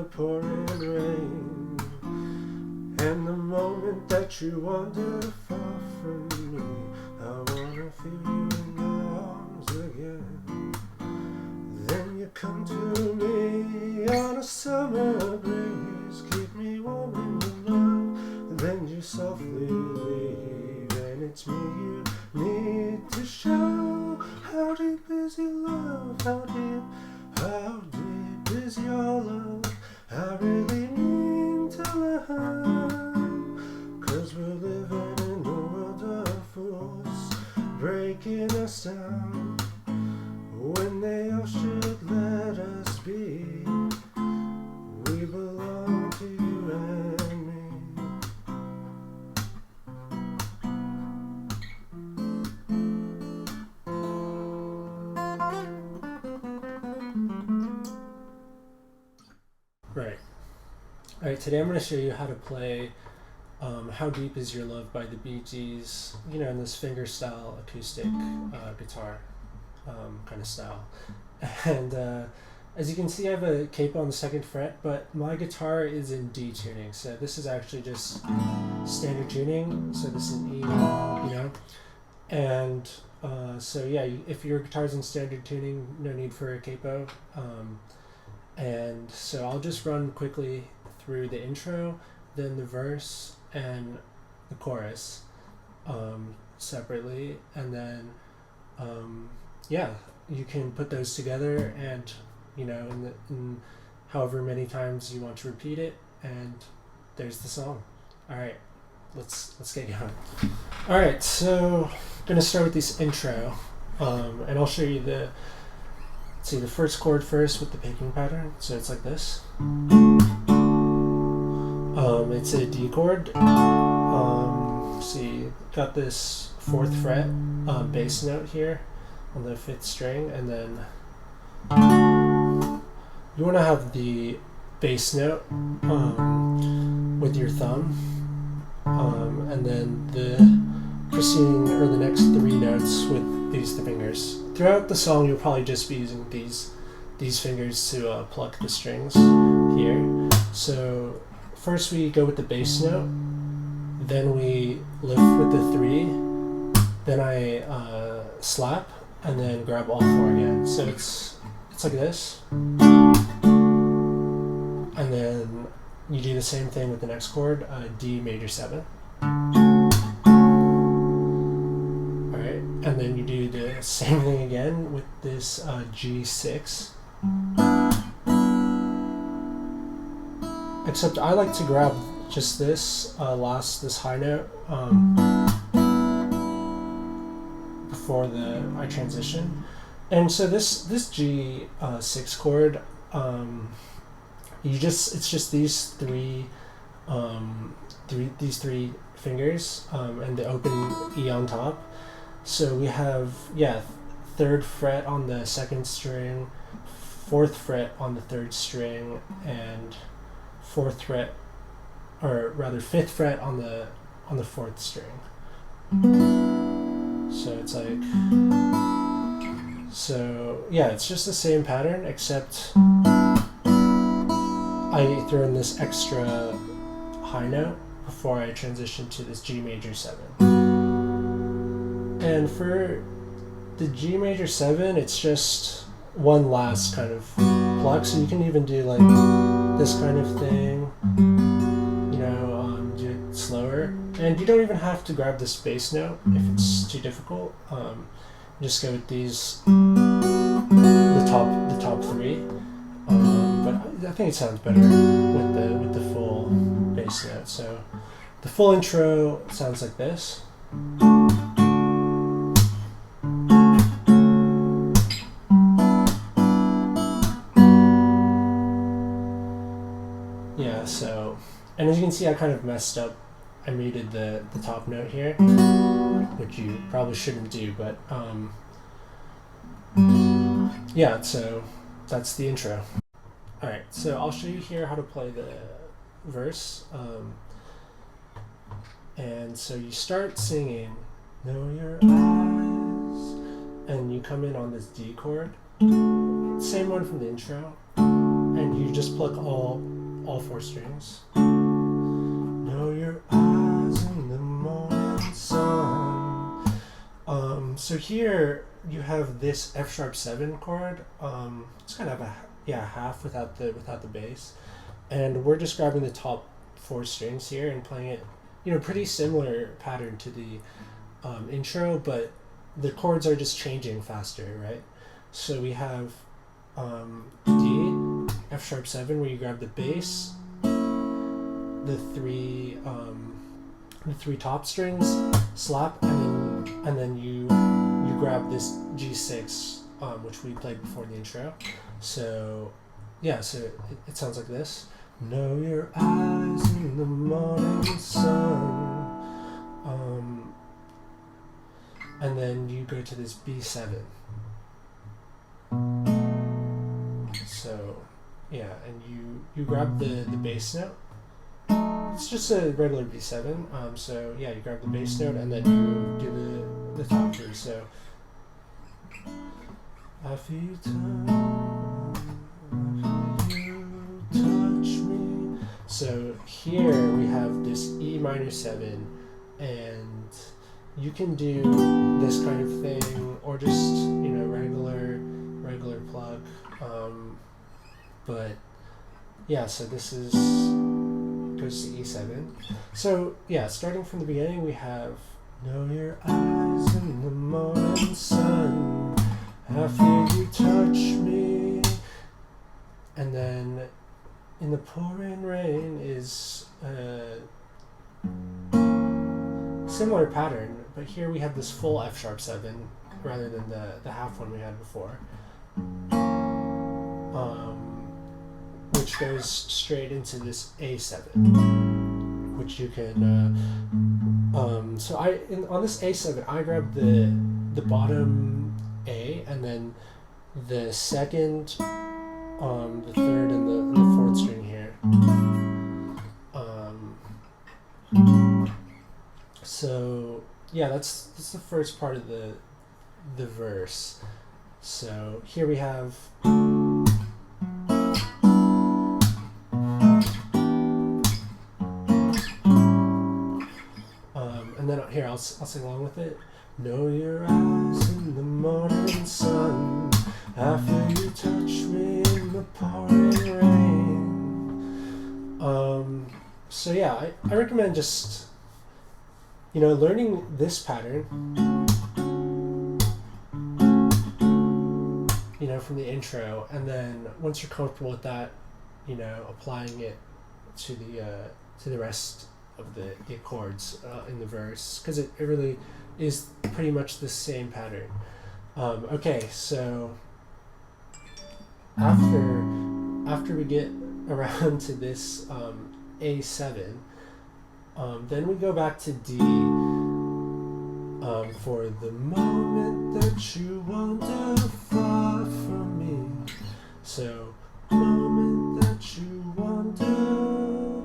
the pouring rain, and the moment that you wander far from me, I wanna feel you in my arms again. Then you come to me on a summer breeze, keep me warm in your love, and then you softly leave, and it's me you need to show. How deep is your love? How deep is your love? I really mean to learn, 'cause we're living in a world of fools, breaking us down, when they all should let us be. We belong to you and me. Right. Alright, today I'm going to show you how to play How Deep Is Your Love by the Bee Gees, you know, in this fingerstyle acoustic guitar kind of style. And as you can see, I have a capo on the 2nd fret, but my guitar is in D tuning, so this is actually just standard tuning, so this is an E, you know. And so yeah, if your guitar's in standard tuning, no need for a capo. And so I'll just run quickly through the intro, then the verse and the chorus separately, and then yeah, you can put those together, and you know, in however many times you want to repeat it, and there's the song. All right, let's get going. All right, so I'm gonna start with this intro, and I'll show you the first chord first with the picking pattern. So it's like this. It's a D chord. See, got this 4th fret bass note here on the 5th string, and then you want to have the bass note with your thumb, and then the preceding or the next 3 notes with these fingers. Throughout the song, you'll probably just be using these fingers to pluck the strings here. So first we go with the bass note, then we lift with the 3, then I slap, and then grab all 4 again. So it's like this, and then you do the same thing with the next chord, D major 7. And then you do the same thing again with this G6. Except I like to grab just this this high note before I transition. And so this G6 chord, it's just these three fingers and the open E on top. So we have 3rd fret on the 2nd string, 4th fret on the 3rd string, and 5th fret on the 4th string. So it's like, it's just the same pattern, except I throw in this extra high note before I transition to this G major 7. And for the G major 7, it's just one last kind of pluck, so you can even do like this kind of thing, you know, do it slower. And you don't even have to grab this bass note if it's too difficult. Just go with these, the top 3. But I think it sounds better with the full bass note. So the full intro sounds like this. Yeah, so, and as you can see, I kind of messed up. I muted the top note here, which you probably shouldn't do, but yeah, so that's the intro. Alright, so I'll show you here how to play the verse. And so you start singing, know your eyes, and you come in on this D chord, same one from the intro, and you just just pluck all 4 strings. Know your eyes in the morning sun. So here you have this F sharp 7 chord. It's kind of a half without the bass, and we're just grabbing the top 4 strings here and playing it, pretty similar pattern to the intro, but the chords are just changing faster, right? So we have D, F sharp 7, where you grab the bass, the three top strings, slap, and then you grab this G6, which we played before the intro. So it sounds like this. Know your eyes in the morning sun. And then you go to this B7. So and you grab the bass note. It's just a regular B7. So you grab the bass note and then you do the top 3. So I feel you touch me. So here we have this E minor 7, and you can do this kind of thing, or just regular plug. But so this goes to E7. So starting from the beginning, we have know your eyes in the morning sun. I feel you touch me. And then in the pouring rain is a similar pattern, but here we have this full F sharp 7 rather than the half one we had before, which goes straight into this A7, which you can so on this A7 I grabbed the bottom A, and then the second, the third, and the 4th string here. So that's the first part of the verse. So here we have and then here I'll sing along with it. Know your eyes in the morning sun. I feel you touch me in the pouring rain. So I recommend just learning this pattern from the intro, and then once you're comfortable with that, applying it to the rest of the chords in the verse, because it really is pretty much the same pattern. Okay, so after we get around to this A7, then we go back to D for the moment that you wander far from me. So, moment that you wander.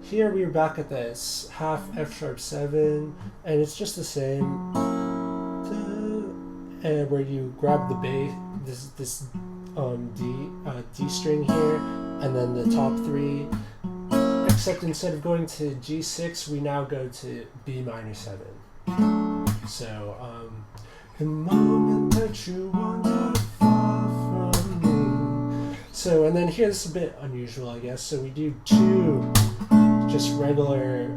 Here we're back at this half F sharp 7, and it's just the same. And where you grab the bass, this D string here, and then the top 3. Except instead of going to G6, we now go to B minor 7. So, the moment that you wander far from me. So, and then here's a bit unusual, I guess. So we do 2 just regular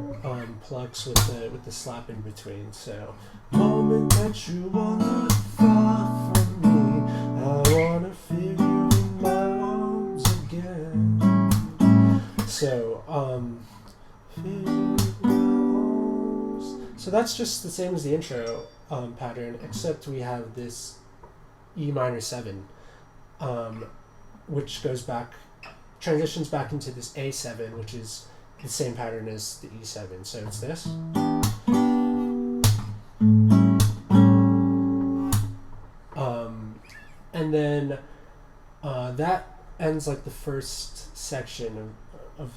plucks with the slap in between. So, moment that you wander far from me, I wanna feel you in my arms again. So, so that's just the same as the intro pattern, except we have this E minor 7, which transitions back into this A7, which is the same pattern as the E7. So it's this. And then that ends like the first section of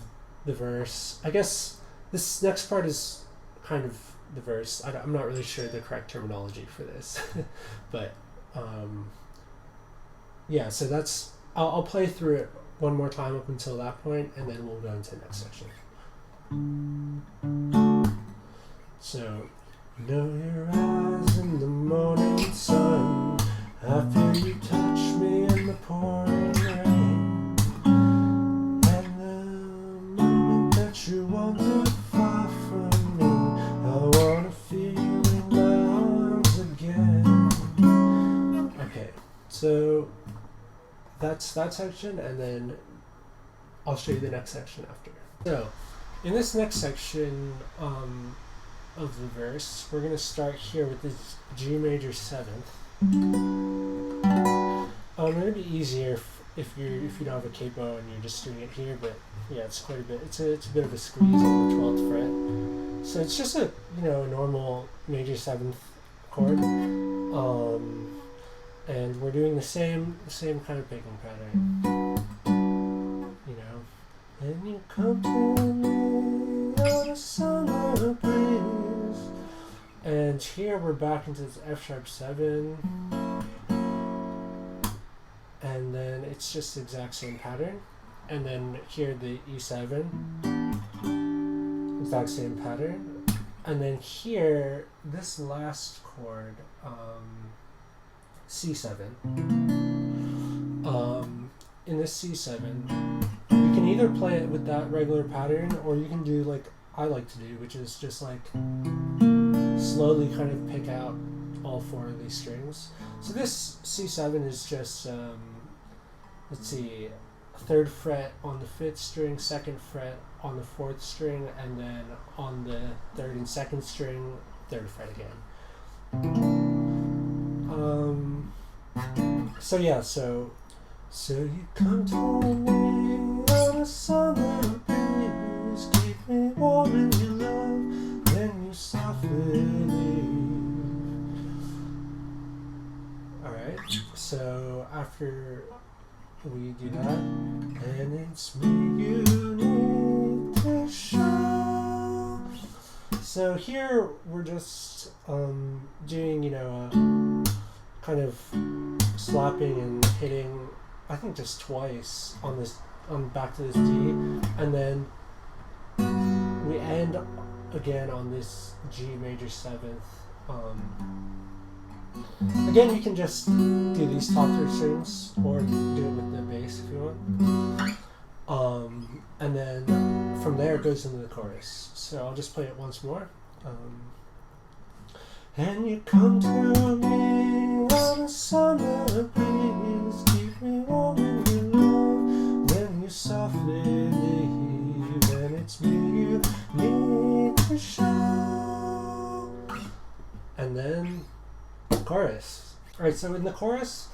the verse. I guess this next part is kind of the verse. I'm not really sure the correct terminology for this, but so that's I'll play through it one more time up until that point, and then we'll go into the next section. So, know your eyes in the morning sun, I feel you touch me in the pouring rain, and the moment that you wander far from me, I wanna feel you in my arms again. Okay, so that's that section, and then I'll show you the next section after. So, in this next section of the verse, we're going to start here with this G major 7th. It'll be easier if you don't have a capo and you're just doing it here, but yeah, it's quite a bit. It's a bit of a squeeze on the 12th fret. So it's just a normal major 7th chord. And we're doing the same kind of picking pattern. And you come to me on a summer breeze. And here we're back into this F sharp 7. And then it's just the exact same pattern. And then here the E7. Exact same pattern. And then here, this last chord, C7. In this C7, you can either play it with that regular pattern, or you can do like I like to do, which is just like slowly kind of pick out all 4 of these strings. So this C7 is just, let's see, 3rd fret on the 5th string, 2nd fret on the 4th string, and then on the 3rd and 2nd string, 3rd fret again. So yeah, so you come to me on a summer breeze, keep me warm in your love, then you softly leave. Alright, so after we do that, and it's me you need to show. So here we're just doing, kind of slapping and hitting, I think just twice on this, back to this D, and then we end again on this G major 7th. Again, you can just do these top 3 strings, or do it with the bass if you want. And then from there it goes into the chorus. So I'll just play it once more. And you come to me on a summer breeze, keep me warm in your love, then you softly leave, and it's me you need to show. And then chorus. Alright, so in the chorus,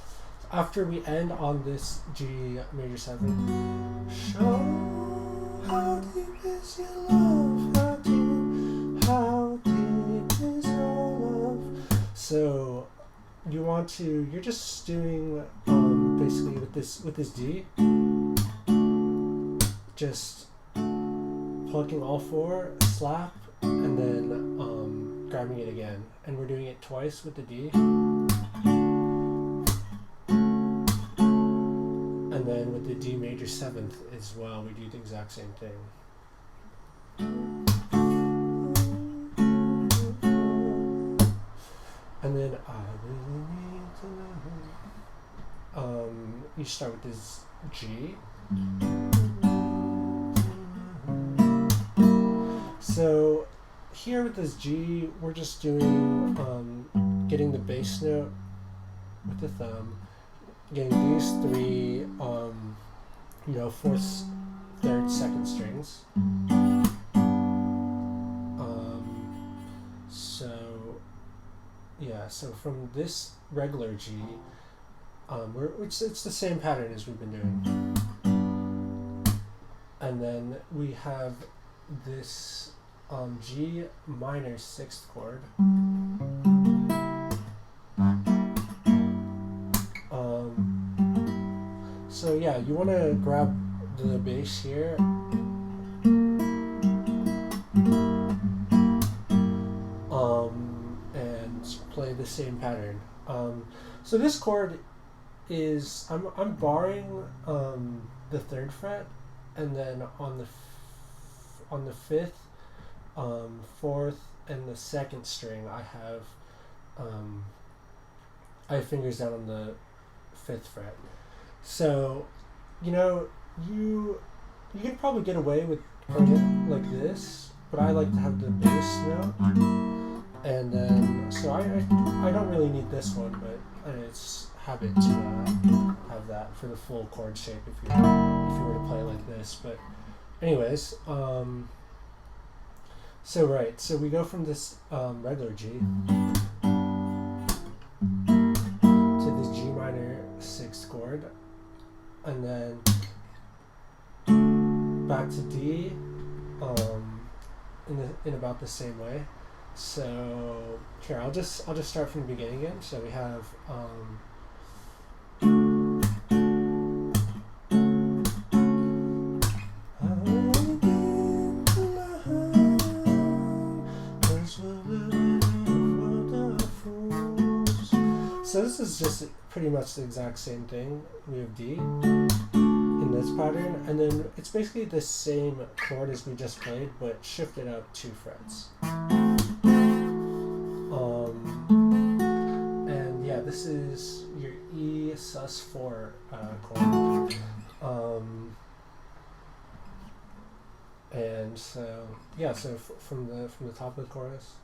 after we end on this G major 7, show how deep is your love, how deep is your love. So you're just doing basically with this D, just plucking all 4, slap, and then grabbing it again, and we're doing it twice with the D, and then with the D major 7th as well, we do the exact same thing. And then I really need to know. You start with this G. So here with this G, we're just doing getting the bass note with the thumb, getting these 3 4th, 3rd, 2nd strings. So from this regular G, it's the same pattern as we've been doing. And then we have this G minor 6th chord. So yeah, you want to grab the bass here. And play the same pattern. So this chord is I'm barring the 3rd fret, and then on the 5th, 4th, and the 2nd string I have fingers down on the 5th fret. So, you can probably get away with playing it like this, but I like to have the bass note, and then so I don't really need this one, but it's habit to have that for the full chord shape if you were to play like this. But anyways, so we go from this regular G to this G minor 6th chord, and then back to D in about the same way. So here I'll just start from the beginning again. So we have so this is just pretty much the exact same thing. We have D in this pattern, and then it's basically the same chord as we just played, but shifted up 2 frets. And yeah, this is your E sus4 chord. And so yeah, so from the top of the chorus.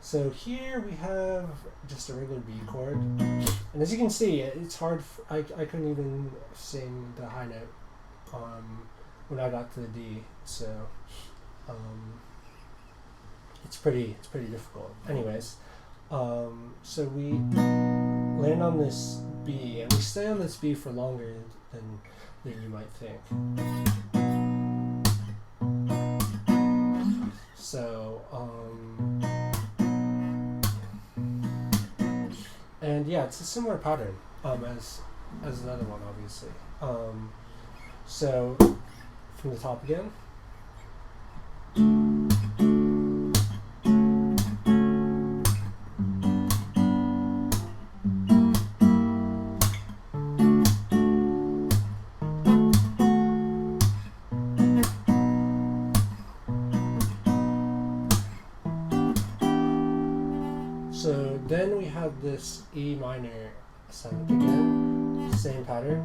So here we have just a regular B chord, and as you can see, it's hard. I couldn't even sing the high note when I got to the D, so it's pretty difficult. Anyways, so we land on this B, and we stay on this B for longer than you might think. So and yeah, it's a similar pattern as another one, obviously. So from the top again. So then we have this E minor 7th again, same pattern.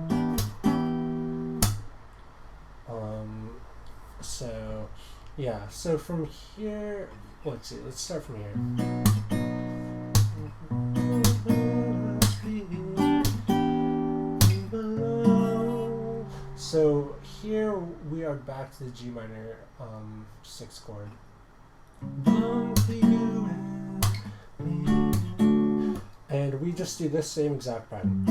So yeah, so from here, let's start from here. So here we are back to the G minor 6th chord. And we just do this same exact pattern.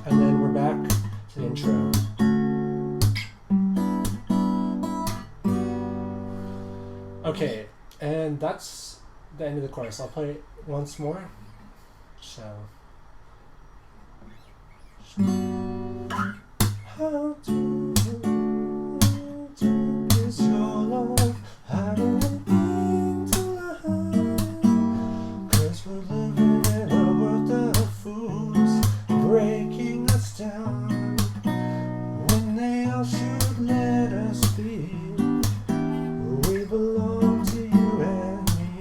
And then we're back to the intro. Okay, and that's the end of the chorus. I'll play it once more. So. How deep is your love? I don't need to lie, 'cause we're living in a world of fools, breaking us down when they all should let us be. We belong to you and me.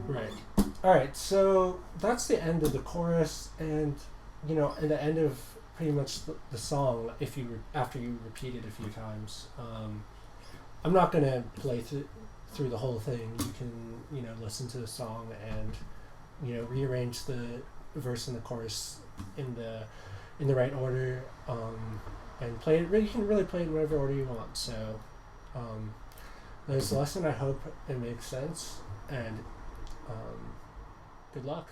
Right. Alright, so that's the end of the chorus, and in the end of pretty much the song, after you repeat it a few times. I'm not gonna play through the whole thing. You can listen to the song and rearrange the verse and the chorus in the right order, and play it. You can really play it in whatever order you want. So there's the lesson. I hope it makes sense, and good luck.